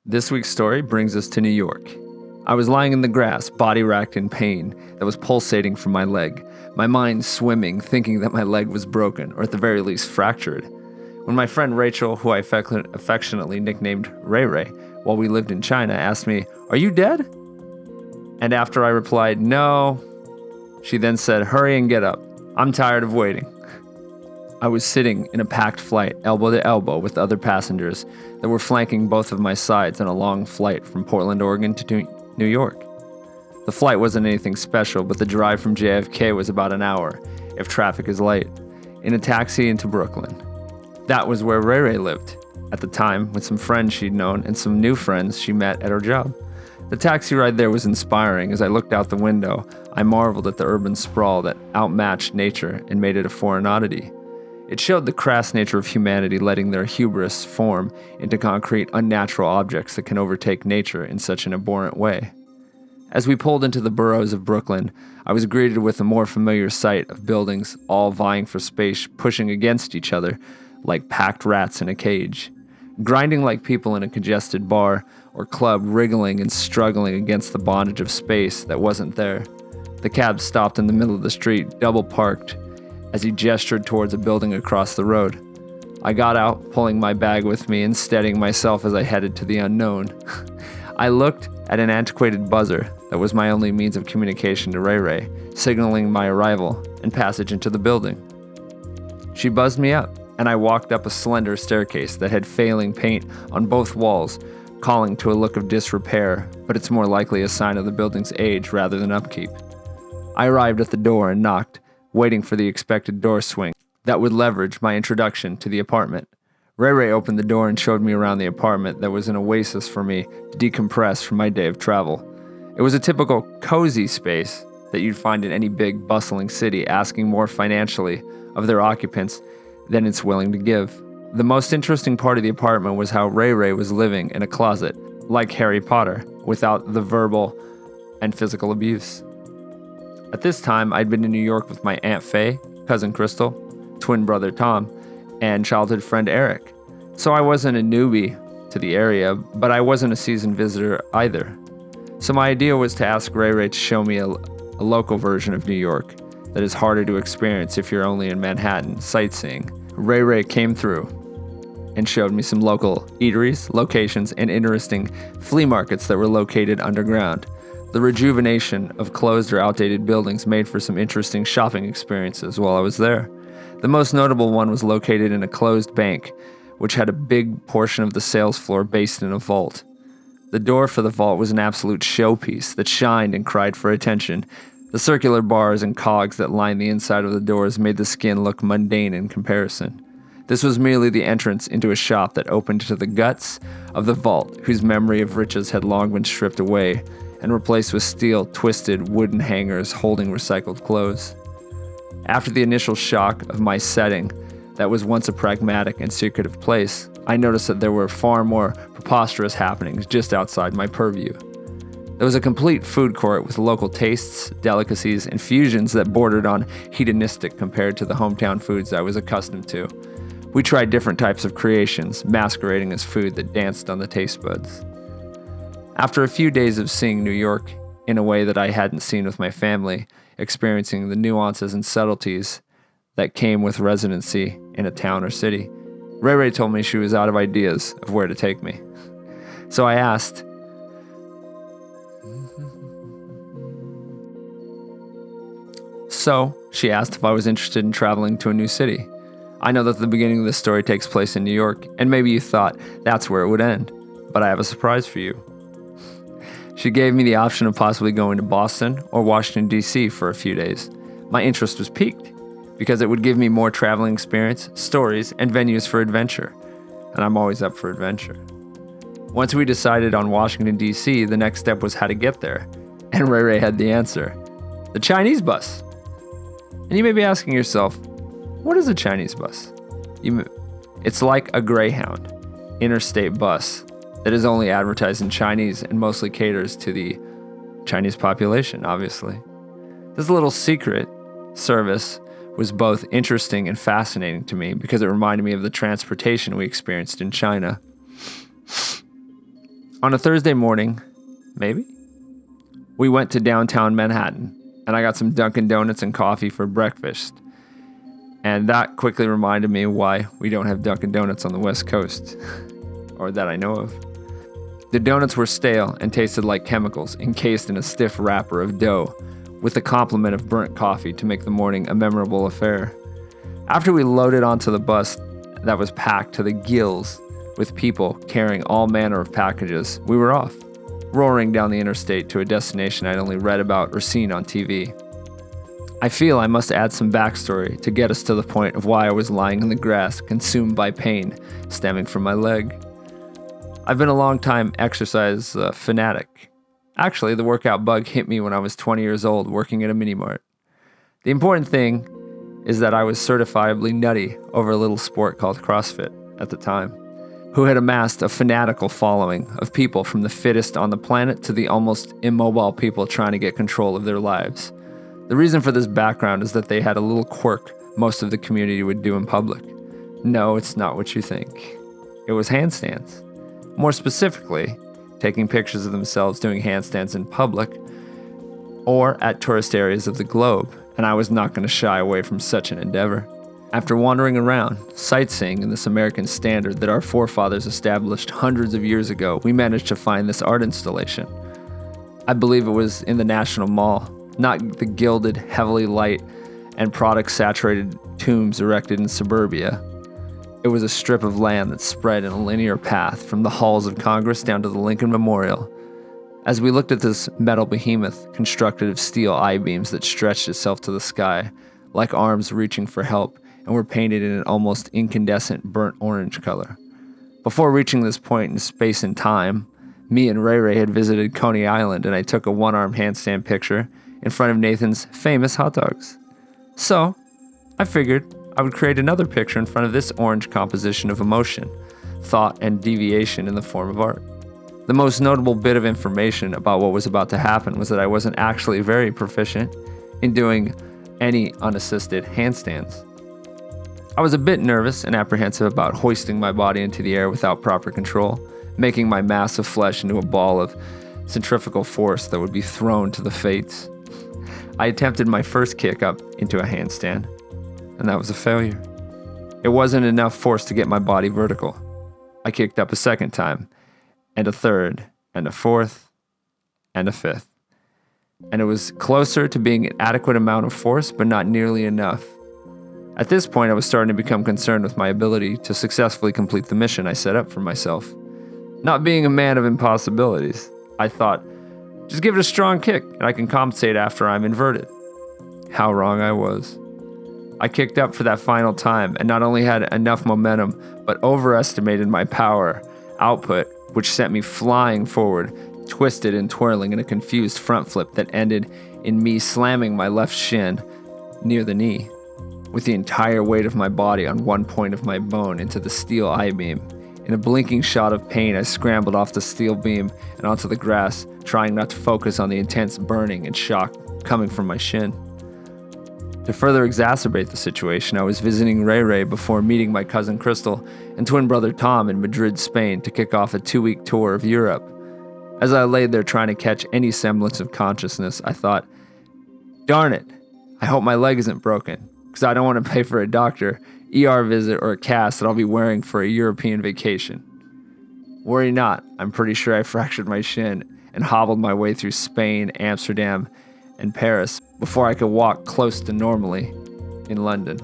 This week's story brings us to New York. I was lying in the grass, body racked in pain that was pulsating from my leg, my mind swimming, thinking that my leg was broken, or at the very least fractured, when my friend Rachel, who I affectionately nicknamed Ray Ray while we lived in China, asked me, "Are you dead?" And after I replied, "No," she then said, "Hurry and get up. I'm tired of waiting." I was sitting in a packed flight, elbow to elbow with other passengers that were flanking both of my sides on a long flight from Portland, Oregon to New York. The flight wasn't anything special, but the drive from JFK was about an hour, if traffic is light, in a taxi into Brooklyn. That was where Ray Ray lived, at the time, with some friends she'd known and some new friends she met at her job. The taxi ride there was inspiring. As I looked out the window, I marveled at the urban sprawl that outmatched nature and made it a foreign oddity. It showed the crass nature of humanity letting their hubris form into concrete, unnatural objects that can overtake nature in such an abhorrent way. As we pulled into the boroughs of Brooklyn, I was greeted with a more familiar sight of buildings all vying for space, pushing against each other like packed rats in a cage, grinding like people in a congested bar or club, wriggling and struggling against the bondage of space that wasn't there. The cab stopped in the middle of the street, double parked, as he gestured towards a building across the road. I got out, pulling my bag with me and steadying myself as I headed to the unknown. I looked at an antiquated buzzer that was my only means of communication to Ray Ray, signaling my arrival and passage into the building. She buzzed me up, and I walked up a slender staircase that had failing paint on both walls, calling to a look of disrepair, but it's more likely a sign of the building's age rather than upkeep. I arrived at the door and knocked, waiting for the expected door swing that would leverage my introduction to the apartment. Ray Ray opened the door and showed me around the apartment that was an oasis for me to decompress from my day of travel. It was a typical cozy space that you'd find in any big, bustling city, asking more financially of their occupants than it's willing to give. The most interesting part of the apartment was how Ray Ray was living in a closet, like Harry Potter, without the verbal and physical abuse. At this time, I'd been to New York with my Aunt Faye, cousin Crystal, twin brother Tom, and childhood friend Eric. So I wasn't a newbie to the area, but I wasn't a seasoned visitor either. So my idea was to ask Ray Ray to show me a local version of New York that is harder to experience if you're only in Manhattan sightseeing. Ray Ray came through and showed me some local eateries, locations, and interesting flea markets that were located underground. The rejuvenation of closed or outdated buildings made for some interesting shopping experiences while I was there. The most notable one was located in a closed bank, which had a big portion of the sales floor based in a vault. The door for the vault was an absolute showpiece that shined and cried for attention. The circular bars and cogs that lined the inside of the doors made the skin look mundane in comparison. This was merely the entrance into a shop that opened to the guts of the vault, whose memory of riches had long been stripped away and replaced with steel, twisted wooden hangers holding recycled clothes. After the initial shock of my setting that was once a pragmatic and secretive place, I noticed that there were far more preposterous happenings just outside my purview. There was a complete food court with local tastes, delicacies, and fusions that bordered on hedonistic compared to the hometown foods I was accustomed to. We tried different types of creations, masquerading as food that danced on the taste buds. After a few days of seeing New York in a way that I hadn't seen with my family, experiencing the nuances and subtleties that came with residency in a town or city, Ray Ray told me she was out of ideas of where to take me. So I asked, she asked if I was interested in traveling to a new city. I know that the beginning of this story takes place in New York, and maybe you thought that's where it would end, but I have a surprise for you. She gave me the option of possibly going to Boston or Washington D.C. for a few days. My interest was piqued because it would give me more traveling experience, stories, and venues for adventure, and I'm always up for adventure. Once we decided on Washington D.C., the next step was how to get there, and Ray Ray had the answer: the Chinese bus. And you may be asking yourself, what is a Chinese bus? It's like a Greyhound interstate bus that is only advertised in Chinese and mostly caters to the Chinese population, obviously. This little secret service was both interesting and fascinating to me because it reminded me of the transportation we experienced in China. On a Thursday morning, maybe, we went to downtown Manhattan, and I got some Dunkin' Donuts and coffee for breakfast. And that quickly reminded me why we don't have Dunkin' Donuts on the West Coast, or that I know of. The donuts were stale and tasted like chemicals encased in a stiff wrapper of dough, with the complement of burnt coffee to make the morning a memorable affair. After we loaded onto the bus that was packed to the gills with people carrying all manner of packages, we were off, roaring down the interstate to a destination I'd only read about or seen on TV. I feel I must add some backstory to get us to the point of why I was lying in the grass, consumed by pain stemming from my leg. I've been a long-time exercise fanatic. Actually, the workout bug hit me when I was 20 years old working at a mini-mart. The important thing is that I was certifiably nutty over a little sport called CrossFit at the time, who had amassed a fanatical following of people from the fittest on the planet to the almost immobile people trying to get control of their lives. The reason for this background is that they had a little quirk most of the community would do in public. No, it's not what you think. It was handstands. More specifically, taking pictures of themselves doing handstands in public or at tourist areas of the globe, and I was not going to shy away from such an endeavor. After wandering around, sightseeing in this American standard that our forefathers established hundreds of years ago, we managed to find this art installation. I believe it was in the National Mall, not the gilded, heavily light and product-saturated tombs erected in suburbia. It was a strip of land that spread in a linear path from the halls of Congress down to the Lincoln Memorial. As we looked at this metal behemoth constructed of steel I-beams that stretched itself to the sky, like arms reaching for help, and were painted in an almost incandescent burnt orange color. Before reaching this point in space and time, me and Ray Ray had visited Coney Island, and I took a one-arm handstand picture in front of Nathan's famous hot dogs. So, I figured I would create another picture in front of this orange composition of emotion, thought, and deviation in the form of art. The most notable bit of information about what was about to happen was that I wasn't actually very proficient in doing any unassisted handstands. I was a bit nervous and apprehensive about hoisting my body into the air without proper control, making my mass of flesh into a ball of centrifugal force that would be thrown to the fates. I attempted my first kick up into a handstand, and that was a failure. It wasn't enough force to get my body vertical. I kicked up a second time, and a third, and a fourth, and a fifth. And it was closer to being an adequate amount of force, but not nearly enough. At this point, I was starting to become concerned with my ability to successfully complete the mission I set up for myself. Not being a man of impossibilities, I thought, just give it a strong kick, and I can compensate after I'm inverted. How wrong I was. I kicked up for that final time and not only had enough momentum, but overestimated my power output, which sent me flying forward, twisted and twirling in a confused front flip that ended in me slamming my left shin near the knee, with the entire weight of my body on one point of my bone into the steel I-beam. In a blinking shot of pain, I scrambled off the steel beam and onto the grass, trying not to focus on the intense burning and shock coming from my shin. To further exacerbate the situation, I was visiting Ray Ray before meeting my cousin Crystal and twin brother Tom in Madrid, Spain to kick off a 2-week tour of Europe. As I laid there trying to catch any semblance of consciousness, I thought, darn it, I hope my leg isn't broken, because I don't want to pay for a doctor, ER visit, or a cast that I'll be wearing for a European vacation. Worry not, I'm pretty sure I fractured my shin and hobbled my way through Spain, Amsterdam, and Paris before I could walk close to normally in London.